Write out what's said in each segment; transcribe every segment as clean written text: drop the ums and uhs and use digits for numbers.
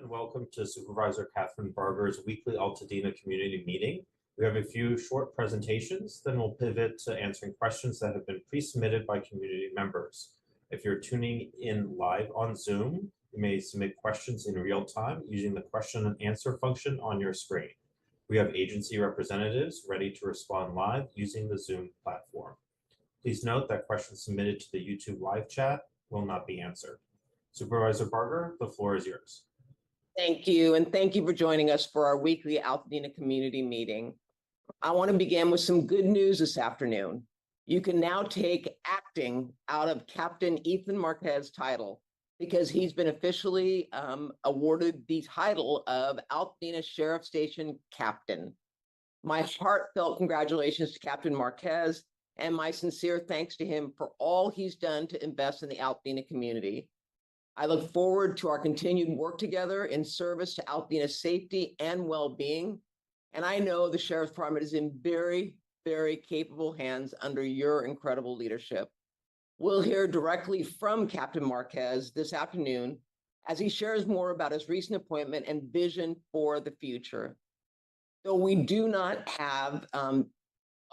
and welcome to Supervisor Kathryn Barger's weekly Altadena Community Meeting. We have a few short presentations, then we'll pivot to answering questions that have been pre-submitted by community members. If you're tuning in live on Zoom, you may submit questions in real time using the question and answer function on your screen. We have agency representatives ready to respond live using the Zoom platform. Please note that questions submitted to the YouTube live chat will not be answered. Supervisor Barger, the floor is yours. Thank you, and thank you for joining us for our weekly Altadena Community Meeting. I want to begin with some good news this afternoon. You can now take acting out of Captain Ethan Marquez's title because he's been officially awarded the title of Altadena Sheriff Station Captain. My heartfelt congratulations to Captain Marquez and my sincere thanks to him for all he's done to invest in the Altadena community. I look forward to our continued work together in service to Altadena's safety and well-being. And I know the Sheriff's Department is in very, very capable hands under your incredible leadership. We'll hear directly from Captain Marquez this afternoon as he shares more about his recent appointment and vision for the future. Though we do not have,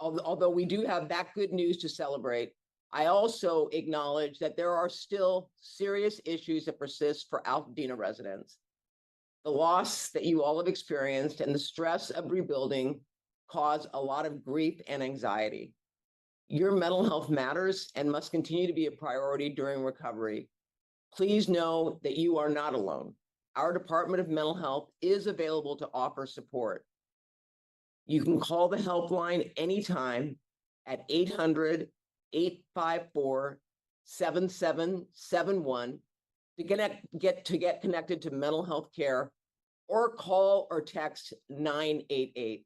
although we do have that good news to celebrate, I also acknowledge that there are still serious issues that persist for Altadena residents. The loss that you all have experienced and the stress of rebuilding cause a lot of grief and anxiety. Your mental health matters and must continue to be a priority during recovery. Please know that you are not alone. Our Department of Mental Health is available to offer support. You can call the helpline anytime at 800-854-7771 to get connected to mental health care, or call or text 988.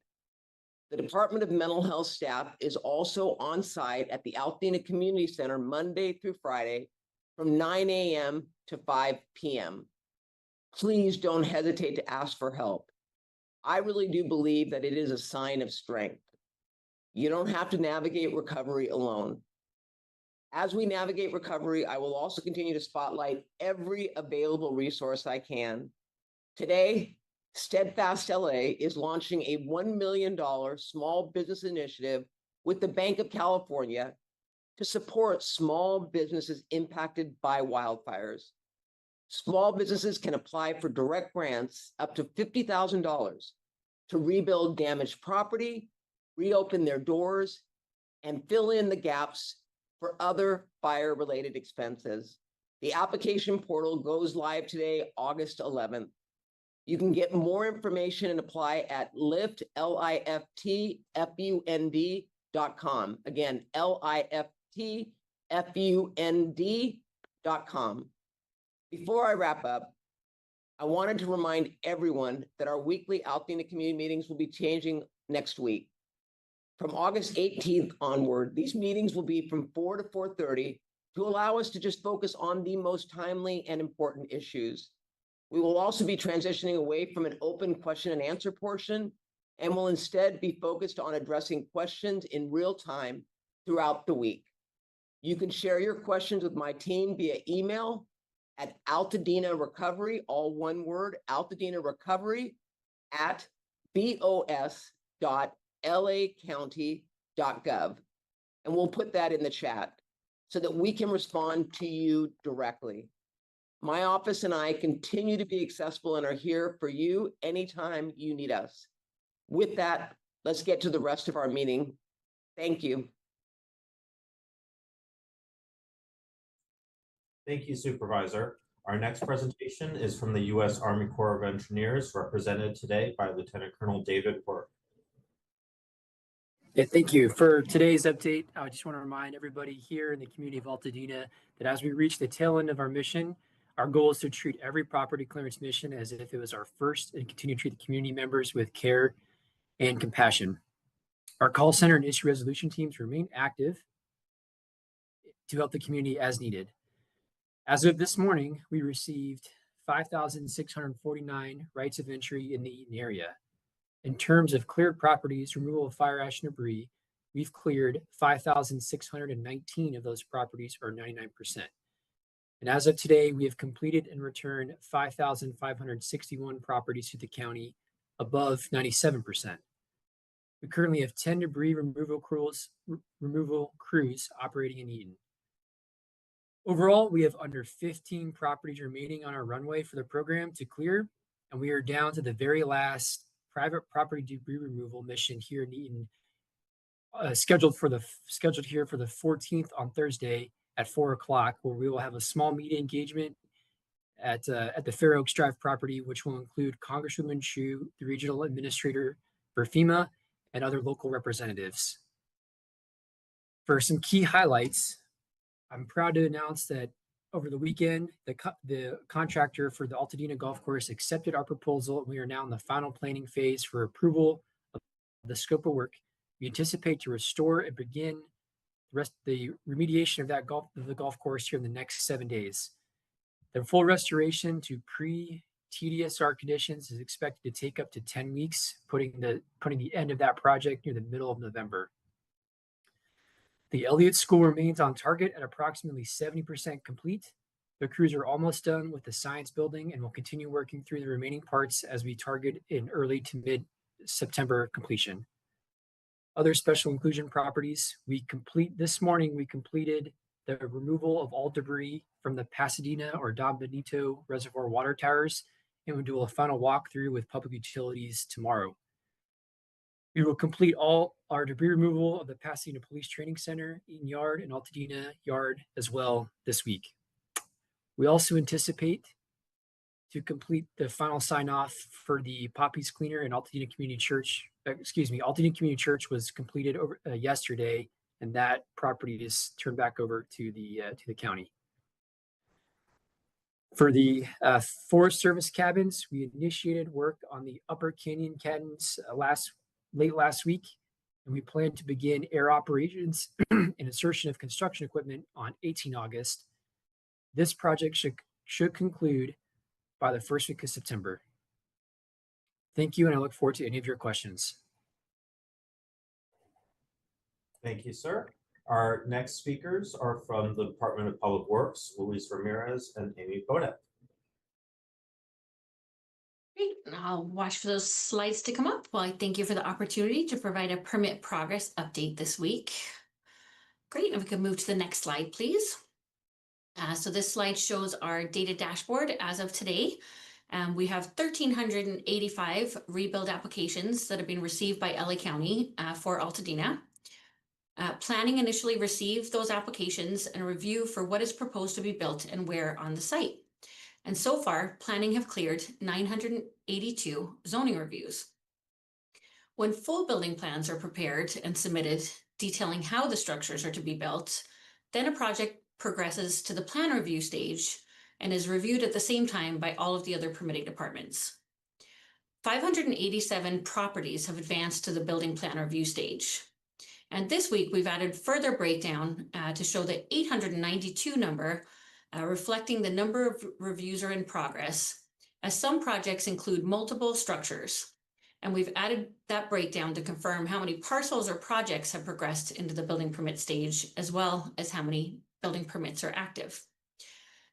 The Department of Mental Health staff is also on site at the Altadena Community Center Monday through Friday from 9 a.m. to 5 p.m. Please don't hesitate to ask for help. I really do believe that it is a sign of strength. You don't have to navigate recovery alone. As we navigate recovery, I will also continue to spotlight every available resource I can. Today, Steadfast LA is launching a $1 million small business initiative with the Bank of California to support small businesses impacted by wildfires. Small businesses can apply for direct grants up to $50,000 to rebuild damaged property, reopen their doors, and fill in the gaps for other fire-related expenses. The application portal goes live today, August 11th. You can get more information and apply at liftfund.com. Again, liftfund.com. Before I wrap up, I wanted to remind everyone that our weekly Altadena community meetings will be changing next week. From August 18th onward, these meetings will be from 4 to 4:30 to allow us to just focus on the most timely and important issues. We will also be transitioning away from an open question and answer portion and will instead be focused on addressing questions in real time throughout the week. You can share your questions with my team via email at Altadena Recovery, all one word, Altadena Recovery at bos.lacounty.gov. And we'll put that in the chat so that we can respond to you directly. My office and I continue to be accessible and are here for you anytime you need us. With that, let's get to the rest of our meeting. Thank you. Thank you, Supervisor. Our next presentation is from the U.S. Army Corps of Engineers, represented today by Lieutenant Colonel David Work. Yeah, thank you. For today's update, I just want to remind everybody here in the community of Altadena that as we reach the tail end of our mission, our goal is to treat every property clearance mission as if it was our first and continue to treat the community members with care and compassion. Our call center and issue resolution teams remain active to help the community as needed. As of this morning, we received 5,649 rights of entry in the Eaton area. In terms of cleared properties, removal of fire ash and debris, we've cleared 5,619 of those properties, or 99%. And as of today, we have completed and returned 5,561 properties to the county, above 97%. We currently have 10 debris removal crews operating in Eaton. Overall, we have under 15 properties remaining on our runway for the program to clear, and we are down to the very last private property debris removal mission here in Eaton, scheduled here for the 14th on Thursday at 4 o'clock, where we will have a small media engagement at the Fair Oaks Drive property, which will include Congresswoman Chu, the regional administrator for FEMA, and other local representatives. For some key highlights, I'm proud to announce that over the weekend, the contractor for the Altadena Golf Course accepted our proposal, and we are now in the final planning phase for approval of the scope of work. We anticipate to restore and begin the remediation of the golf course here in the next 7 days. The full restoration to pre-TDSR conditions is expected to take up to 10 weeks, putting the end of that project near the middle of November. The Elliott School remains on target at approximately 70% complete. The crews are almost done with the science building and will continue working through the remaining parts as we target in early to mid-September completion. Other special inclusion properties, this morning we completed the removal of all debris from the Pasadena or Don Benito Reservoir water towers, and we'll do a final walkthrough with public utilities tomorrow. We will complete all our debris removal of the Pasadena Police Training Center, Eaton Yard, and Altadena Yard as well this week. We also anticipate to complete the final sign-off for the Poppies Cleaner and Altadena Community Church. Altadena Community Church was completed yesterday, and that property is turned back over to the county. For the Forest Service cabins, we initiated work on the Upper Canyon cabins late last week, and we plan to begin air operations and insertion of construction equipment on 18 August. This project should conclude by the first week of September. Thank you, and I look forward to any of your questions. Thank you, sir. Our next speakers are from the Department of Public Works, Luis Ramirez and Amy Bodet. Great, and I'll watch for those slides to come up. Well, I thank you for the opportunity to provide a permit progress update this week. Great, and we can move to the next slide, please. So this slide shows our data dashboard as of today. We have 1,385 rebuild applications that have been received by LA County for Altadena. Planning initially received those applications and a review for what is proposed to be built and where on the site. And so far, planning have cleared 982 zoning reviews. When full building plans are prepared and submitted detailing how the structures are to be built, then a project progresses to the plan review stage and is reviewed at the same time by all of the other permitting departments. 587 properties have advanced to the building plan review stage. And this week, we've added further breakdown to show the 892 number, reflecting the number of reviews are in progress, as some projects include multiple structures. And we've added that breakdown to confirm how many parcels or projects have progressed into the building permit stage, as well as how many building permits are active.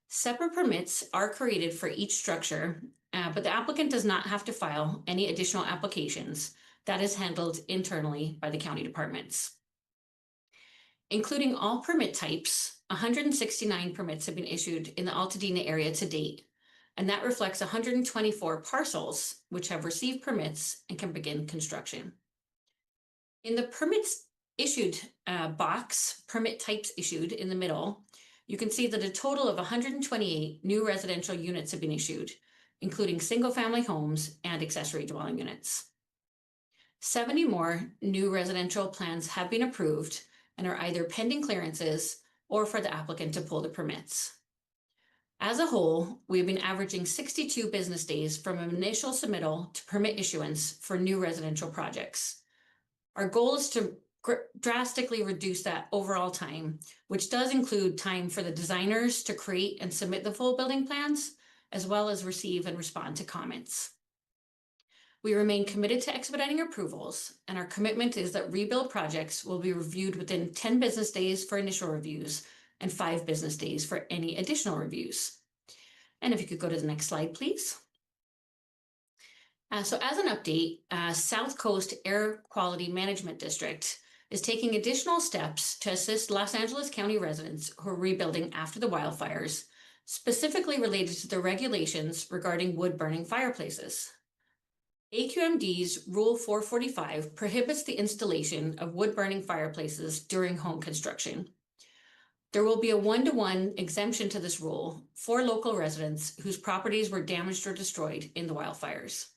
Separate permits are created for each structure, but the applicant does not have to file any additional applications. That is handled internally by the county departments. Including all permit types, 169 permits have been issued in the Altadena area to date, and that reflects 124 parcels which have received permits and can begin construction. In the permits issued box, permit types issued in the middle, you can see that a total of 128 new residential units have been issued, including single-family homes and accessory dwelling units. 70 more new residential plans have been approved and are either pending clearances or for the applicant to pull the permits. As a whole, we've been averaging 62 business days from initial submittal to permit issuance for new residential projects. Our goal is to drastically reduce that overall time, which does include time for the designers to create and submit the full building plans, as well as receive and respond to comments. We remain committed to expediting approvals, and our commitment is that rebuild projects will be reviewed within 10 business days for initial reviews, and 5 business days for any additional reviews. And if you could go to the next slide, please. So as an update, South Coast Air Quality Management District is taking additional steps to assist Los Angeles County residents who are rebuilding after the wildfires, specifically related to the regulations regarding wood-burning fireplaces. AQMD's Rule 445 prohibits the installation of wood-burning fireplaces during home construction. There will be a 1-to-1 exemption to this rule for local residents whose properties were damaged or destroyed in the wildfires.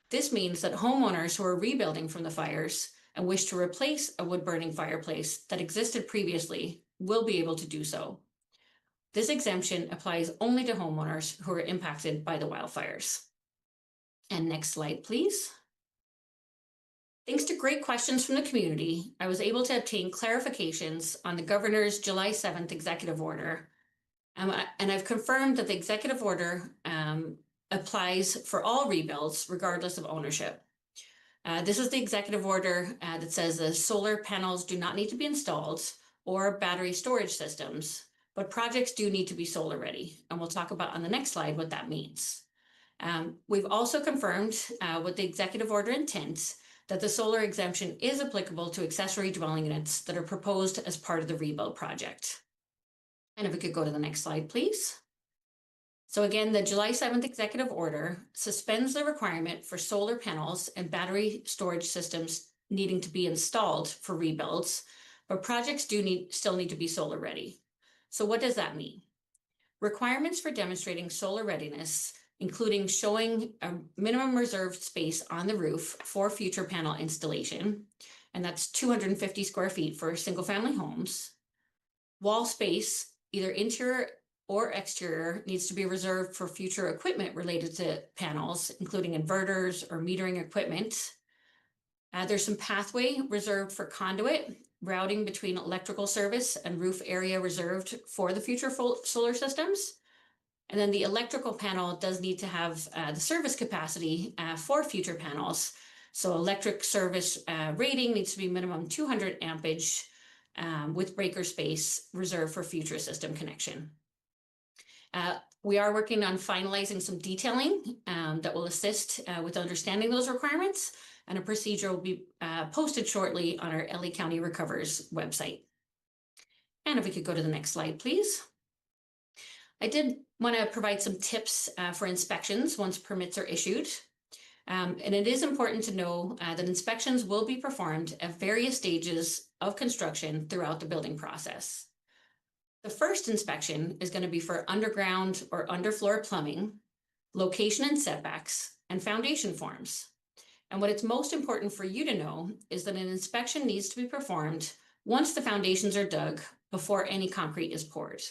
This means that homeowners who are rebuilding from the fires and wish to replace a wood-burning fireplace that existed previously will be able to do so. This exemption applies only to homeowners who are impacted by the wildfires. And next slide, please. Thanks to great questions from the community, I was able to obtain clarifications on the governor's July 7th executive order. And I've confirmed that the executive order applies for all rebuilds, regardless of ownership. This is the executive order that says the solar panels do not need to be installed or battery storage systems, but projects do need to be solar ready. And we'll talk about on the next slide what that means. We've also confirmed with the executive order intent that the solar exemption is applicable to accessory dwelling units that are proposed as part of the rebuild project. And if we could go to the next slide, please. So again, the July 7th executive order suspends the requirement for solar panels and battery storage systems needing to be installed for rebuilds, but projects still need to be solar ready. So what does that mean? Requirements for demonstrating solar readiness, including showing a minimum reserved space on the roof for future panel installation, and that's 250 square feet for single family homes. Wall space, either interior or exterior, needs to be reserved for future equipment related to panels, including inverters or metering equipment. There's some pathway reserved for conduit, routing between electrical service and roof area reserved for the future solar systems. And then the electrical panel does need to have the service capacity for future panels. So electric service rating needs to be minimum 200 ampage with breaker space reserved for future system connection. We are working on finalizing some detailing that will assist with understanding those requirements, and a procedure will be posted shortly on our LA County Recovers website. And if we could go to the next slide, please. I did want to provide some tips for inspections once permits are issued. And it is important to know that inspections will be performed at various stages of construction throughout the building process. The first inspection is going to be for underground or underfloor plumbing, location and setbacks, and foundation forms. And what it's most important for you to know is that an inspection needs to be performed once the foundations are dug before any concrete is poured.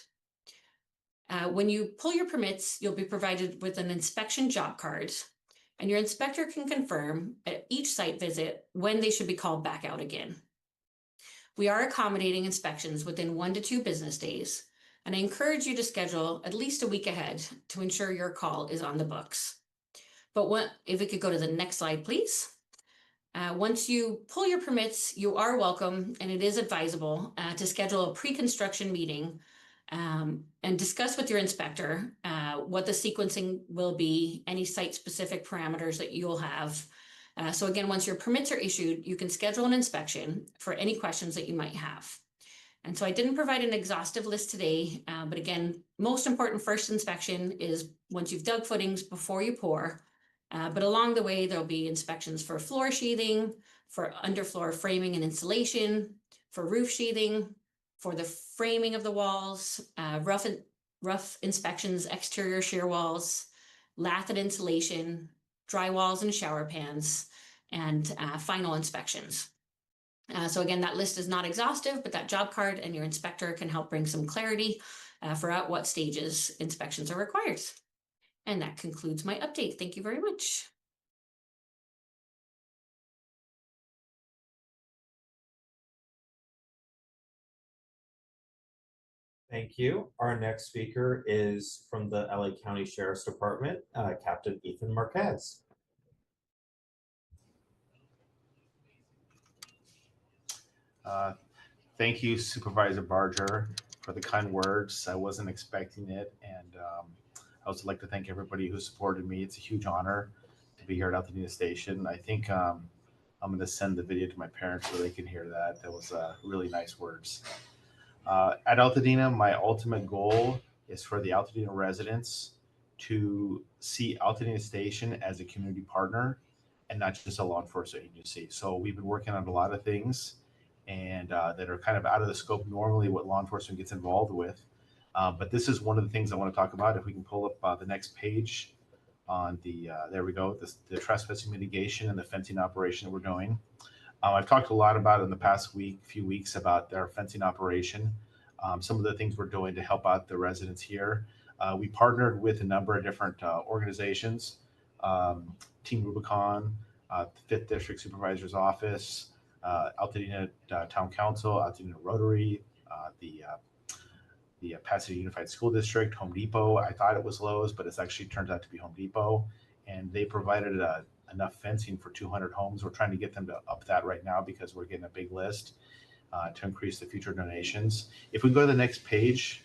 When you pull your permits, you'll be provided with an inspection job card, and your inspector can confirm at each site visit when they should be called back out again. We are accommodating inspections within 1 to 2 business days, and I encourage you to schedule at least a week ahead to ensure your call is on the books. But if we could go to the next slide, please. Once you pull your permits, you are welcome, and it is advisable to schedule a pre-construction meeting and discuss with your inspector what the sequencing will be, any site-specific parameters that you'll have. So again, once your permits are issued, you can schedule an inspection for any questions that you might have. And so I didn't provide an exhaustive list today, but again, most important first inspection is once you've dug footings before you pour. But along the way, there'll be inspections for floor sheathing, for underfloor framing and insulation, for roof sheathing, for the framing of the walls, rough inspections, exterior shear walls, lath and insulation, dry walls and shower pans, and final inspections. So again, that list is not exhaustive, but that job card and your inspector can help bring some clarity for at what stages inspections are required. And that concludes my update. Thank you very much. Thank you. Our next speaker is from the LA County Sheriff's Department, Captain Ethan Marquez. Thank you, Supervisor Barger, for the kind words. I wasn't expecting it. And I also like to thank everybody who supported me. It's a huge honor to be here at Altadena Station. I think I'm going to send the video to my parents so they can hear that. That was really nice words. At Altadena, my ultimate goal is for the Altadena residents to see Altadena Station as a community partner and not just a law enforcement agency. So we've been working on a lot of things and that are kind of out of the scope normally what law enforcement gets involved with. But this is one of the things I want to talk about. If we can pull up the next page on the, there we go, the trespassing mitigation and the fencing operation that we're doing. I've talked a lot about in the past few weeks about our fencing operation. Some of the things we're doing to help out the residents here. We partnered with a number of different organizations, Team Rubicon, the 5th District Supervisor's Office, Altadena Town Council, Altadena Rotary, the Pasadena Unified School District, Home Depot. I thought it was Lowe's, but it actually turns out to be Home Depot. And they provided enough fencing for 200 homes. We're trying to get them to up that right now because we're getting a big list to increase the future donations. If we go to the next page,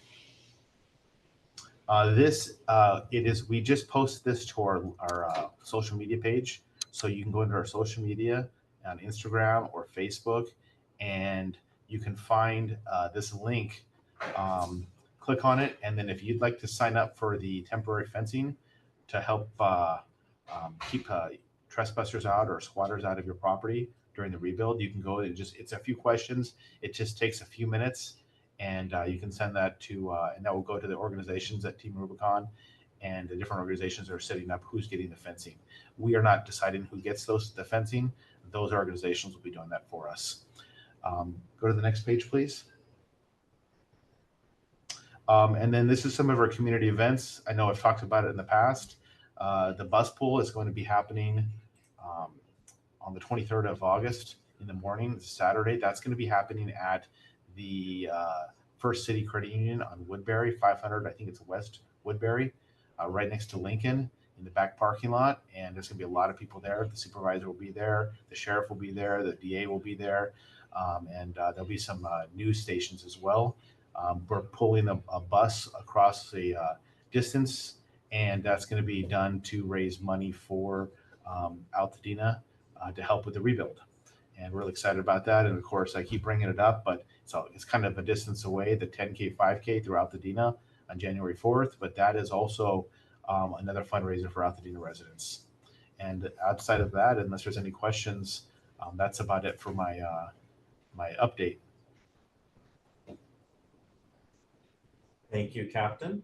we just posted this to our social media page. So you can go into our social media on Instagram or Facebook, and you can find this link. Click on it, and then if you'd like to sign up for the temporary fencing to help keep trespassers out or squatters out of your property during the rebuild, you can go and it's a few questions. It just takes a few minutes, and you can send that to, and that will go to the organizations at Team Rubicon and the different organizations that are setting up who's getting the fencing. We are not deciding who gets the fencing. Those organizations will be doing that for us. Go to the next page, please. And then this is some of our community events. I know I've talked about it in the past. The bus pool is going to be happening on the 23rd of August in the morning, Saturday. That's going to be happening at the First City Credit Union on Woodbury, 500, I think it's West Woodbury, right next to Lincoln in the back parking lot. And there's going to be a lot of people there. The supervisor will be there. The sheriff will be there. The DA will be there. And there'll be some news stations as well. We're pulling a bus across the distance, and that's going to be done to raise money for Altadena to help with the rebuild. And we're really excited about that. And of course, I keep bringing it up, but it's kind of a distance away, the 10K, 5K through Altadena on January 4th. But that is also another fundraiser for Altadena residents. And outside of that, unless there's any questions, that's about it for my update. Thank you, Captain.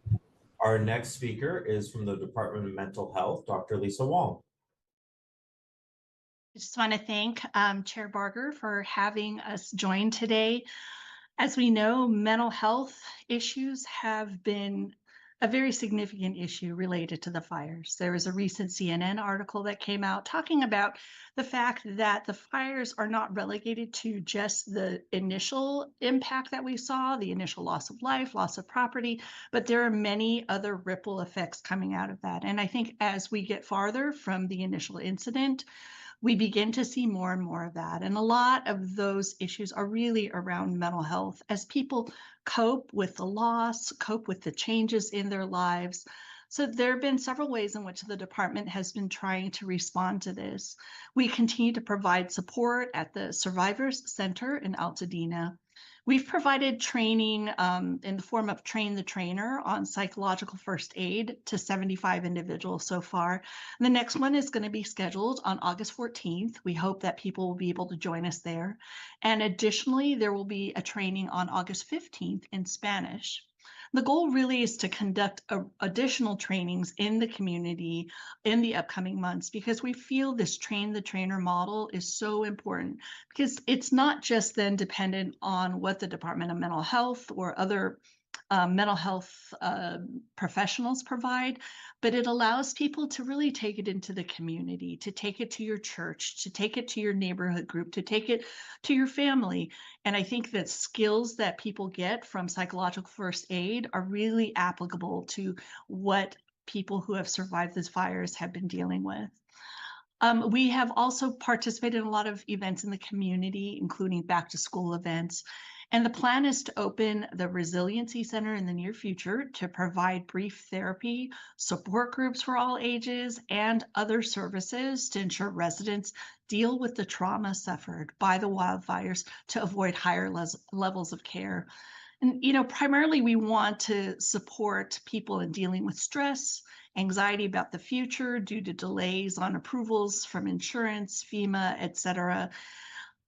Our next speaker is from the Department of Mental Health, Dr. Lisa Wong. I just want to thank Chair Barger for having us join today. As we know, mental health issues have been a very significant issue related to the fires. There was a recent CNN article that came out talking about the fact that the fires are not relegated to just the initial impact that we saw, the initial loss of life, loss of property, but there are many other ripple effects coming out of that. And I think as we get farther from the initial incident, we begin to see more and more of that. And a lot of those issues are really around mental health as people cope with the loss, cope with the changes in their lives. So there have been several ways in which the department has been trying to respond to this. We continue to provide support at the Survivors Center in Altadena. We've provided training in the form of Train the Trainer on psychological first aid to 75 individuals so far. And the next one is going to be scheduled on August 14th. We hope that people will be able to join us there. And additionally, there will be a training on August 15th in Spanish. The goal really is to conduct additional trainings in the community in the upcoming months, because we feel this train the trainer model is so important, because it's not just then dependent on what the Department of Mental Health or other mental health professionals provide, but it allows people to really take it into the community, to take it to your church, to take it to your neighborhood group, to take it to your family. And I think that skills that people get from psychological first aid are really applicable to what people who have survived these fires have been dealing with. We have also participated in a lot of events in the community, including back to school events. And the plan is to open the Resiliency Center in the near future to provide brief therapy, support groups for all ages, and other services to ensure residents deal with the trauma suffered by the wildfires to avoid higher levels of care. And, primarily we want to support people in dealing with stress, anxiety about the future due to delays on approvals from insurance, FEMA, et cetera.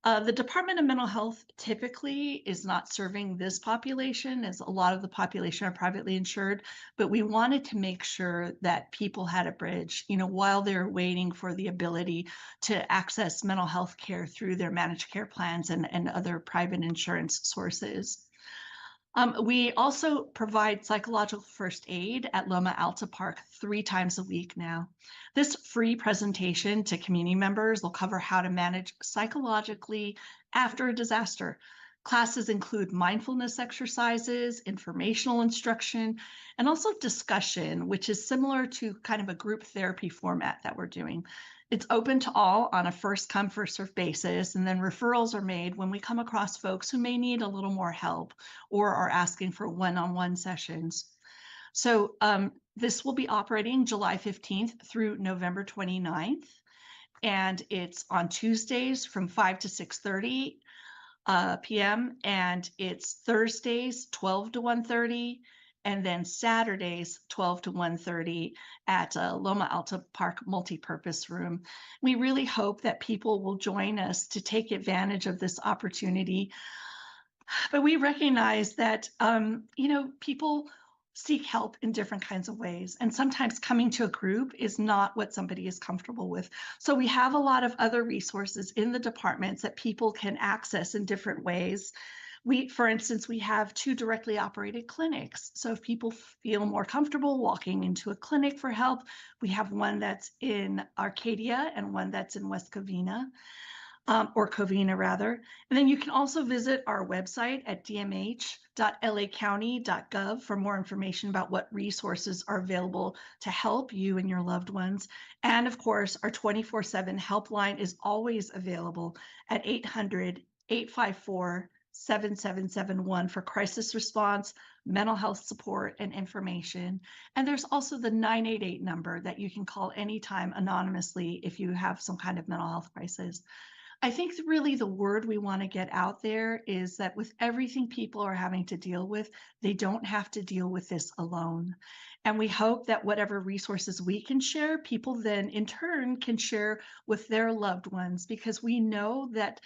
The Department of Mental Health typically is not serving this population, as a lot of the population are privately insured, but we wanted to make sure that people had a bridge, while they're waiting for the ability to access mental health care through their managed care plans and other private insurance sources. We also provide psychological first aid at Loma Alta Park 3 times a week now. This free presentation to community members will cover how to manage psychologically after a disaster. Classes include mindfulness exercises, informational instruction, and also discussion, which is similar to kind of a group therapy format that we're doing. It's open to all on a first come, first served basis, and then referrals are made when we come across folks who may need a little more help or are asking for one-on-one sessions. So this will be operating July 15th through November 29th, and it's on Tuesdays from 5 to 6:30 p.m. and it's Thursdays 12 to 1:30. And then Saturdays, 12 to 1:30 at Loma Alta Park Multipurpose Room. We really hope that people will join us to take advantage of this opportunity. But we recognize that, people seek help in different kinds of ways. And sometimes coming to a group is not what somebody is comfortable with. So we have a lot of other resources in the departments that people can access in different ways. For instance, we have 2 directly operated clinics. So if people feel more comfortable walking into a clinic for help, we have one that's in Arcadia and one that's in West Covina, or Covina rather. And then you can also visit our website at dmh.lacounty.gov for more information about what resources are available to help you and your loved ones. And of course, our 24/7 helpline is always available at 800-854-7771 for crisis response, mental health support, and information. And there's also the 988 number that you can call anytime anonymously if you have some kind of mental health crisis. I think really the word we want to get out there is that with everything people are having to deal with, they don't have to deal with this alone. And we hope that whatever resources we can share, people then in turn can share with their loved ones, because we know that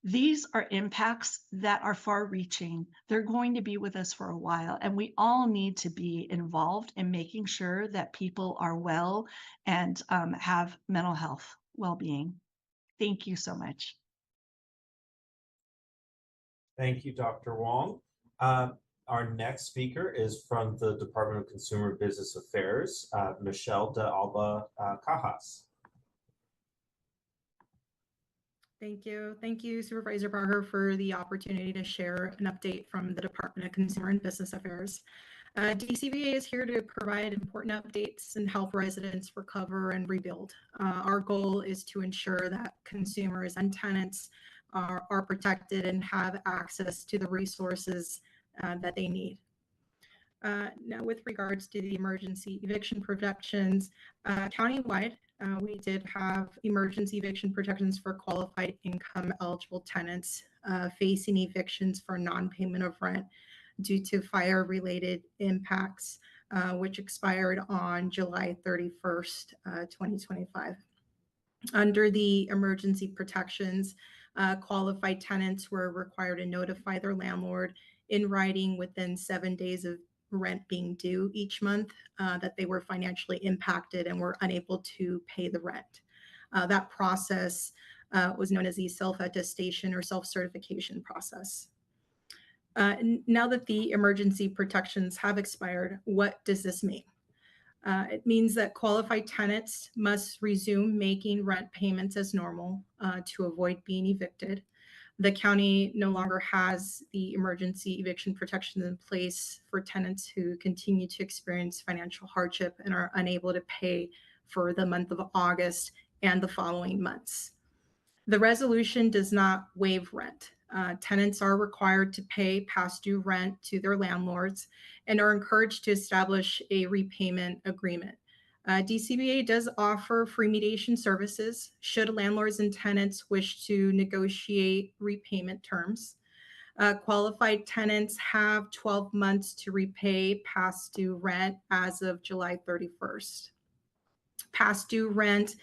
these are impacts that are far reaching. They're going to be with us for a while, and we all need to be involved in making sure that people are well and have mental health well-being. Thank you so much. Thank you, Dr. Wong. Our next speaker is from the Department of Consumer Business Affairs, Michelle de Alba Cajas. Thank you. Thank you, Supervisor Barger, for the opportunity to share an update from the Department of Consumer and Business Affairs. DCBA is here to provide important updates and help residents recover and rebuild. Our goal is to ensure that consumers and tenants are protected and have access to the resources that they need. Now, with regards to the emergency eviction protections, countywide, we did have emergency eviction protections for qualified income eligible tenants facing evictions for non-payment of rent due to fire-related impacts, which expired on July 31st, 2025. Under the emergency protections, qualified tenants were required to notify their landlord in writing within 7 days of rent being due each month that they were financially impacted and were unable to pay the rent. That process was known as the self-attestation or self-certification process. Now that the emergency protections have expired, what does this mean? It means that qualified tenants must resume making rent payments as normal to avoid being evicted. The county no longer has the emergency eviction protections in place for tenants who continue to experience financial hardship and are unable to pay for the month of August and the following months. The resolution does not waive rent. Tenants are required to pay past due rent to their landlords and are encouraged to establish a repayment agreement. DCBA does offer free mediation services should landlords and tenants wish to negotiate repayment terms. Qualified tenants have 12 months to repay past due rent as of July 31st. Past due rent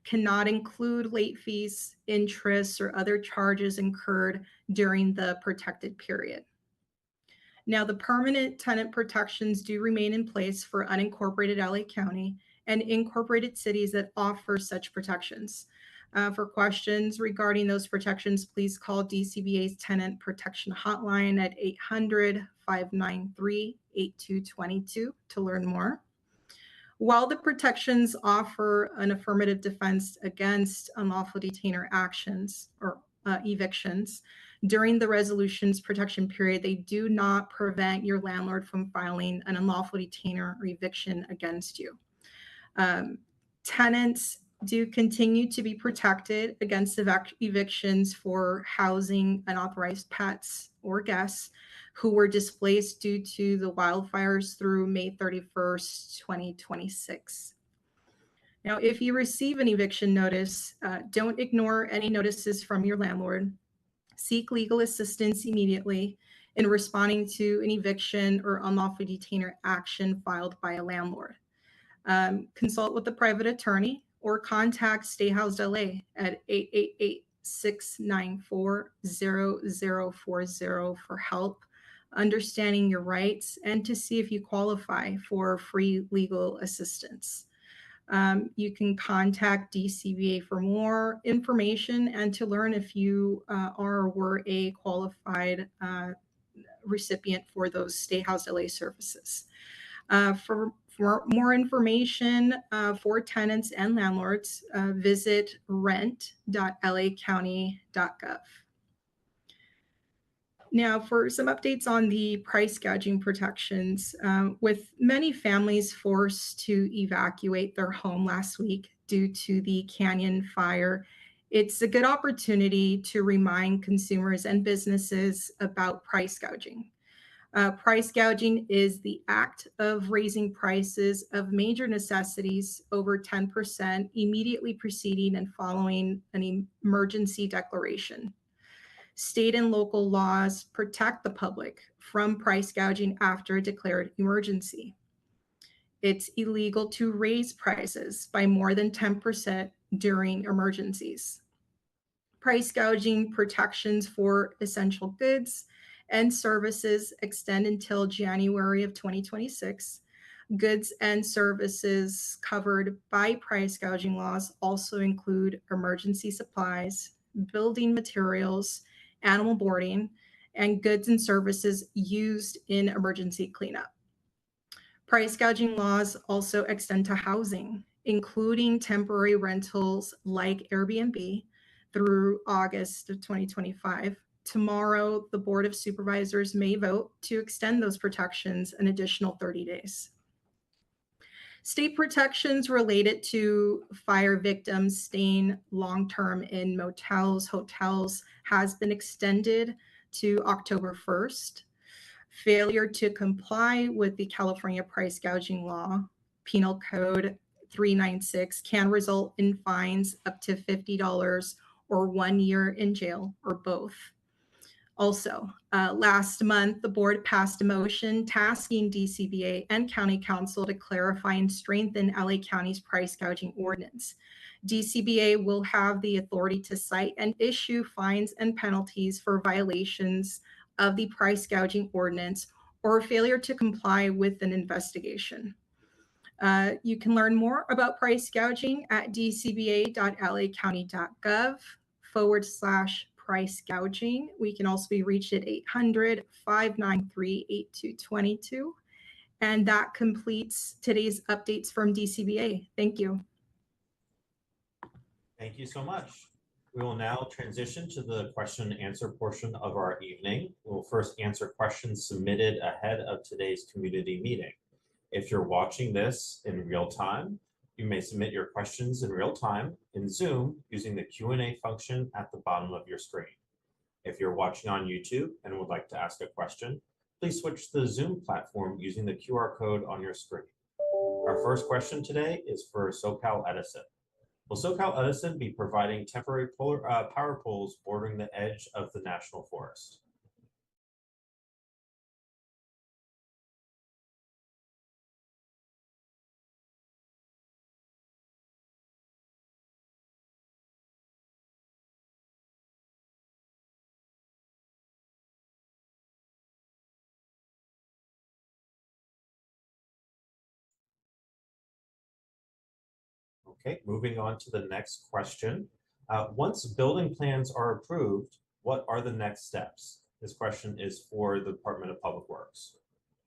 cannot include late fees, interest, or other charges incurred during the protected period. Now, the permanent tenant protections do remain in place for unincorporated LA County and incorporated cities that offer such protections. For questions regarding those protections, please call DCBA's Tenant Protection Hotline at 800-593-8222 to learn more. While the protections offer an affirmative defense against unlawful detainer actions or evictions, during the resolution's protection period, they do not prevent your landlord from filing an unlawful detainer or eviction against you. Tenants do continue to be protected against evictions for housing unauthorized pets or guests who were displaced due to the wildfires through May 31st, 2026. Now, if you receive an eviction notice, don't ignore any notices from your landlord. Seek legal assistance immediately in responding to an eviction or unlawful detainer action filed by a landlord. Consult with a private attorney or contact Stay Housed LA at 888-694-0040 for help understanding your rights and to see if you qualify for free legal assistance. You can contact DCBA for more information and to learn if you are or were a qualified recipient for those Stay Housed LA services. For more information for tenants and landlords, visit rent.lacounty.gov. Now, for some updates on the price gouging protections, with many families forced to evacuate their home last week due to the Canyon fire, it's a good opportunity to remind consumers and businesses about price gouging. Price gouging is the act of raising prices of major necessities over 10% immediately preceding and following an emergency declaration. State and local laws protect the public from price gouging after a declared emergency. It's illegal to raise prices by more than 10% during emergencies. Price gouging protections for essential goods and services extend until January of 2026. Goods and services covered by price gouging laws also include emergency supplies, building materials, animal boarding, and goods and services used in emergency cleanup. Price gouging laws also extend to housing, including temporary rentals like Airbnb through August of 2025. Tomorrow, the Board of Supervisors may vote to extend those protections an additional 30 days. State protections related to fire victims staying long-term in motels, hotels has been extended to October 1st. Failure to comply with the California price gouging law, Penal Code 396, can result in fines up to $50 or 1 year in jail or both. Also, last month, the board passed a motion tasking DCBA and County Council to clarify and strengthen LA County's price gouging ordinance. DCBA will have the authority to cite and issue fines and penalties for violations of the price gouging ordinance or failure to comply with an investigation. You can learn more about price gouging at dcba.lacounty.gov/price gouging. We can also be reached at 800-593-8222. And that completes today's updates from DCBA. Thank you. Thank you so much. We will now transition to the question and answer portion of our evening. We'll first answer questions submitted ahead of today's community meeting. If you're watching this in real time, you may submit your questions in real time in Zoom using the Q&A function at the bottom of your screen. If you're watching on YouTube and would like to ask a question, please switch to the Zoom platform using the QR code on your screen. Our first question today is for SoCal Edison. Will SoCal Edison be providing temporary power poles bordering the edge of the National Forest? Okay, moving on to the next question. Once building plans are approved, what are the next steps? This question is for the Department of Public Works.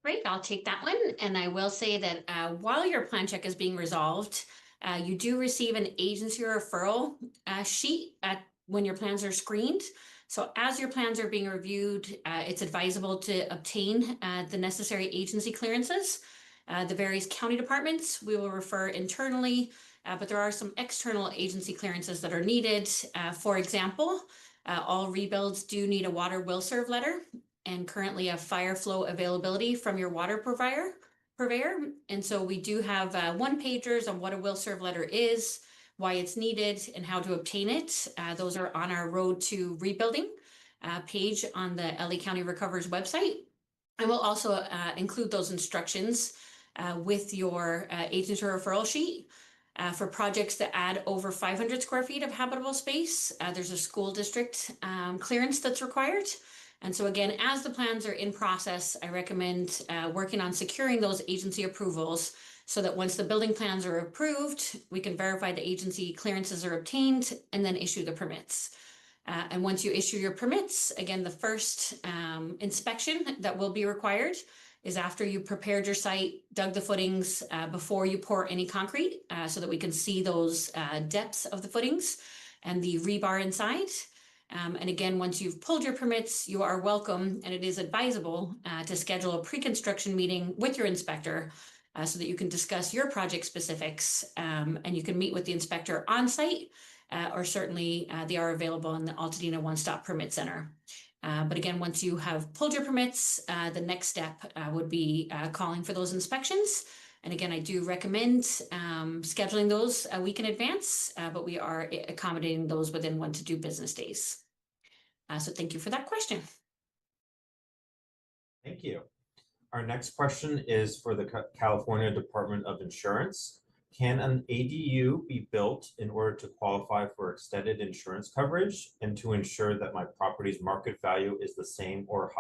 Great, I'll take that one. And I will say that while your plan check is being resolved, you do receive an agency referral sheet when your plans are screened. So as your plans are being reviewed, it's advisable to obtain the necessary agency clearances. The various county departments, we will refer internally, but there are some external agency clearances that are needed. For example, all rebuilds do need a water will serve letter and currently a fire flow availability from your water purveyor. And so we do have one pagers on what a will serve letter is, why it's needed, and how to obtain it. Those are on our Road to Rebuilding page on the LA County Recovers website. I will also include those instructions with your agency referral sheet. For projects that add over 500 square feet of habitable space, there's a school district clearance that's required. And so again, as the plans are in process, I recommend working on securing those agency approvals so that once the building plans are approved, we can verify the agency clearances are obtained and then issue the permits. And once you issue your permits, again, the first inspection that will be required is after you prepared your site, dug the footings before you pour any concrete so that we can see those depths of the footings and the rebar inside. And again, once you've pulled your permits, you are welcome, and it is advisable to schedule a pre-construction meeting with your inspector so that you can discuss your project specifics and you can meet with the inspector on site, or certainly they are available in the Altadena One-Stop Permit Center. But again, once you have pulled your permits, the next step would be calling for those inspections. And again, I do recommend scheduling those a week in advance, but we are accommodating those within 1 to 2 business days. So thank you for that question. Thank you. Our next question is for the California Department of Insurance. Can an ADU be built in order to qualify for extended insurance coverage and to ensure that my property's market value is the same or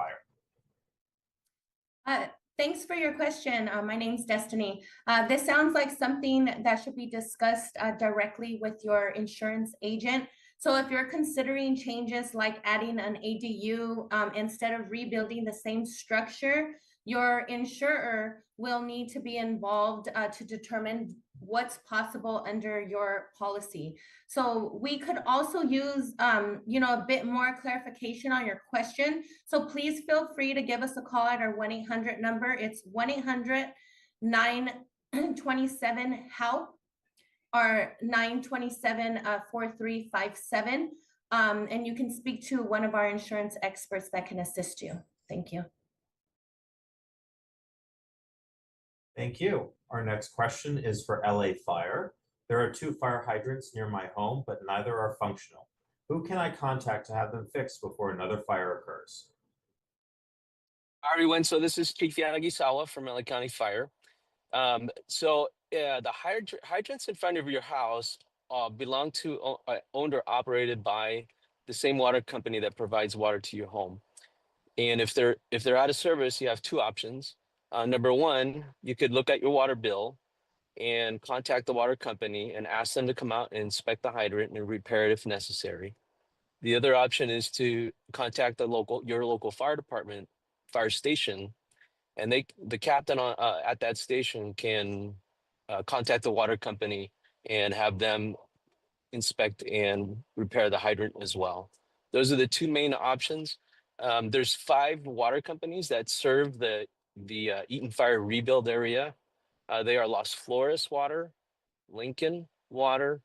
higher? Thanks for your question. My name's Destiny. This sounds like something that should be discussed directly with your insurance agent. So if you're considering changes like adding an ADU instead of rebuilding the same structure, your insurer will need to be involved to determine what's possible under your policy. So we could also use, a bit more clarification on your question. So please feel free to give us a call at our 1-800 number. It's 1-800-927-HELP or 927-4357. And you can speak to one of our insurance experts that can assist you. Thank you. Thank you. Our next question is for LA Fire. There are 2 fire hydrants near my home, but neither are functional. Who can I contact to have them fixed before another fire occurs? Hi, everyone. So this is Chief Yanagisawa from LA County Fire. The hydrants in front of your house belong to owned or operated by the same water company that provides water to your home. And if they're out of service, you have 2 options. Number 1, you could look at your water bill and contact the water company and ask them to come out and inspect the hydrant and repair it if necessary. The other option is to contact your local fire department, fire station, and the captain at that station can contact the water company and have them inspect and repair the hydrant as well. Those are the 2 main options. There's 5 water companies that serve the Eaton Fire rebuild area. They are Las Flores Water, Lincoln Water,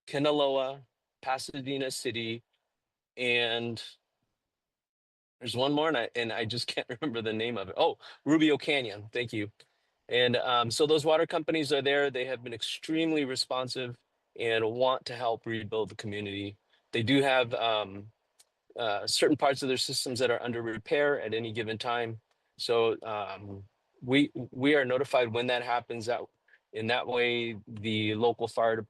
Kinaloa, Pasadena City, and there's one more, and I just can't remember the name of it. Oh, Rubio Canyon. Thank you. And so those water companies are there. They have been extremely responsive and want to help rebuild the community. They do have certain parts of their systems that are under repair at any given time. So we are notified when that happens. That in that way, the local fire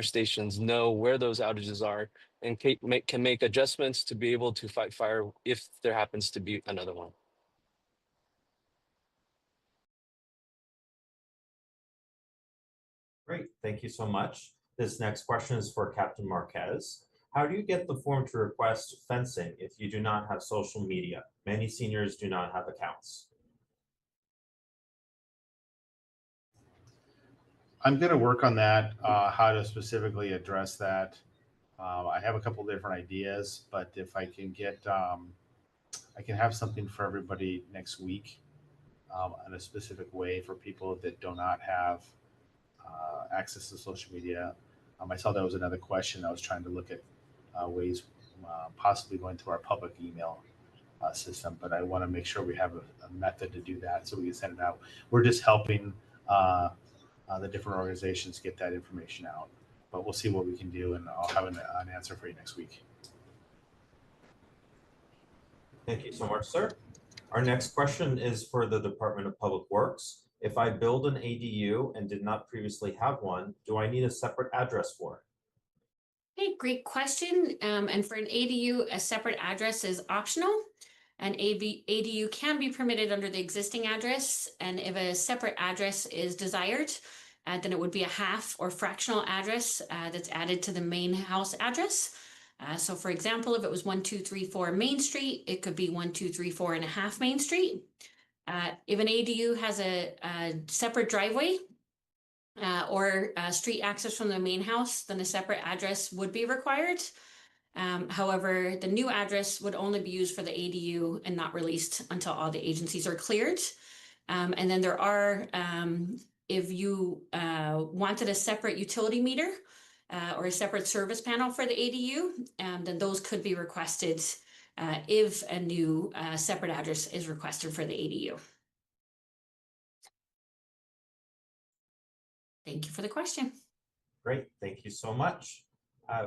stations know where those outages are and can make adjustments to be able to fight fire if there happens to be another one. Great, thank you so much. This next question is for Captain Marquez. How do you get the form to request fencing if you do not have social media? Many seniors do not have accounts. I'm going to work on that, how to specifically address that. I have a couple different ideas, but if I can get, I can have something for everybody next week in a specific way for people that do not have access to social media. I saw that was another question. I was trying to look at ways possibly going through our public email system, but I want to make sure we have a method to do that so we can send it out. We're just helping the different organizations get that information out, but we'll see what we can do, and I'll have an answer for you next week. Thank you so much, sir. Our next question is for the Department of Public Works. If I build an ADU and did not previously have one, do I need a separate address for it? Hey, great question. And for an ADU, a separate address is optional. An ADU can be permitted under the existing address, and if a separate address is desired, then it would be a half or fractional address that's added to the main house address. So for example, if it was 1234 Main Street, it could be 1234.5 Main Street. If an ADU has a separate driveway or street access from the main house, then a separate address would be required. However, the new address would only be used for the ADU and not released until all the agencies are cleared. And then there are, if you wanted a separate utility meter or a separate service panel for the ADU, then those could be requested if a new separate address is requested for the ADU. Thank you for the question. Great, thank you so much.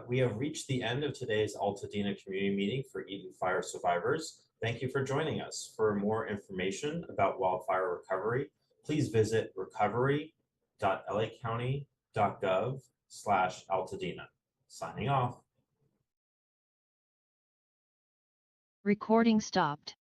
We have reached the end of today's Altadena community meeting for Eaton fire survivors. Thank you for joining us. For more information about wildfire recovery, please visit recovery.lacounty.gov/Altadena. Signing off. Recording stopped.